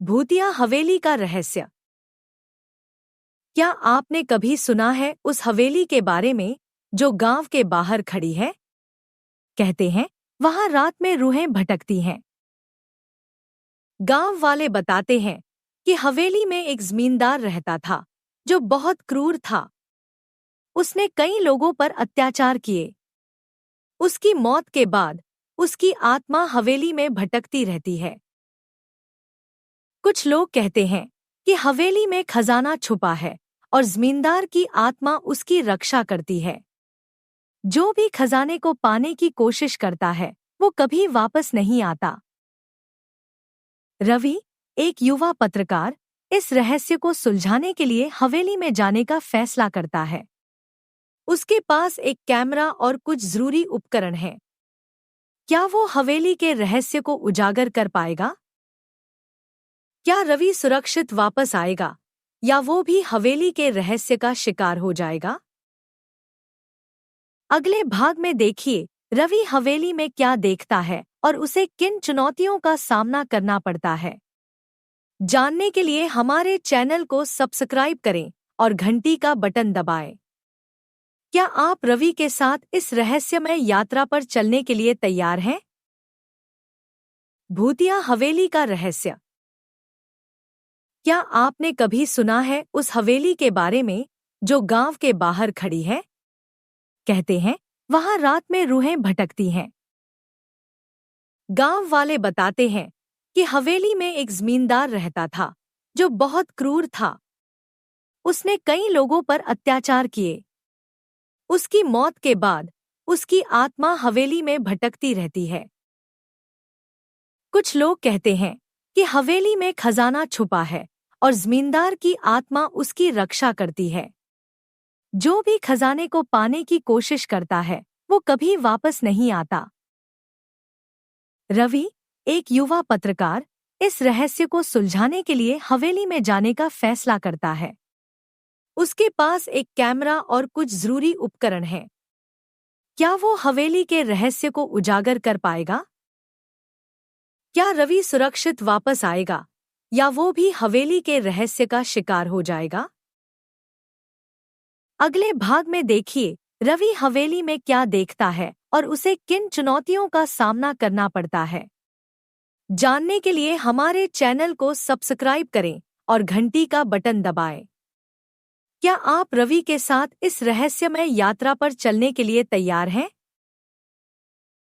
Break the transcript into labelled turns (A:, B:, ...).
A: भूतिया हवेली का रहस्य। क्या आपने कभी सुना है उस हवेली के बारे में जो गांव के बाहर खड़ी है? कहते हैं वहां रात में रूहें भटकती हैं। गांव वाले बताते हैं कि हवेली में एक जमींदार रहता था जो बहुत क्रूर था। उसने कई लोगों पर अत्याचार किए। उसकी मौत के बाद उसकी आत्मा हवेली में भटकती रहती है। कुछ लोग कहते हैं कि हवेली में खजाना छुपा है और जमींदार की आत्मा उसकी रक्षा करती है। जो भी खजाने को पाने की कोशिश करता है वो कभी वापस नहीं आता। रवि, एक युवा पत्रकार, इस रहस्य को सुलझाने के लिए हवेली में जाने का फैसला करता है। उसके पास एक कैमरा और कुछ जरूरी उपकरण हैं। क्या वो हवेली के रहस्य को उजागर कर पाएगा? क्या रवि सुरक्षित वापस आएगा या वो भी हवेली के रहस्य का शिकार हो जाएगा? अगले भाग में देखिए रवि हवेली में क्या देखता है और उसे किन चुनौतियों का सामना करना पड़ता है। जानने के लिए हमारे चैनल को सब्सक्राइब करें और घंटी का बटन दबाएं। क्या आप रवि के साथ इस रहस्यमय यात्रा पर चलने के लिए तैयार हैं? भूतिया हवेली का रहस्य। क्या आपने कभी सुना है उस हवेली के बारे में जो गांव के बाहर खड़ी है? कहते हैं वहां रात में रूहें भटकती हैं। गांव वाले बताते हैं कि हवेली में एक जमींदार रहता था जो बहुत क्रूर था। उसने कई लोगों पर अत्याचार किए। उसकी मौत के बाद उसकी आत्मा हवेली में भटकती रहती है। कुछ लोग कहते हैं कि हवेली में खजाना छुपा है और जमींदार की आत्मा उसकी रक्षा करती है। जो भी खजाने को पाने की कोशिश करता है वो कभी वापस नहीं आता। रवि, एक युवा पत्रकार, इस रहस्य को सुलझाने के लिए हवेली में जाने का फैसला करता है। उसके पास एक कैमरा और कुछ जरूरी उपकरण हैं। क्या वो हवेली के रहस्य को उजागर कर पाएगा? क्या रवि सुरक्षित वापस आएगा या वो भी हवेली के रहस्य का शिकार हो जाएगा? अगले भाग में देखिए रवि हवेली में क्या देखता है और उसे किन चुनौतियों का सामना करना पड़ता है। जानने के लिए हमारे चैनल को सब्सक्राइब करें और घंटी का बटन दबाएं। क्या आप रवि के साथ इस रहस्यमय यात्रा पर चलने के लिए तैयार हैं?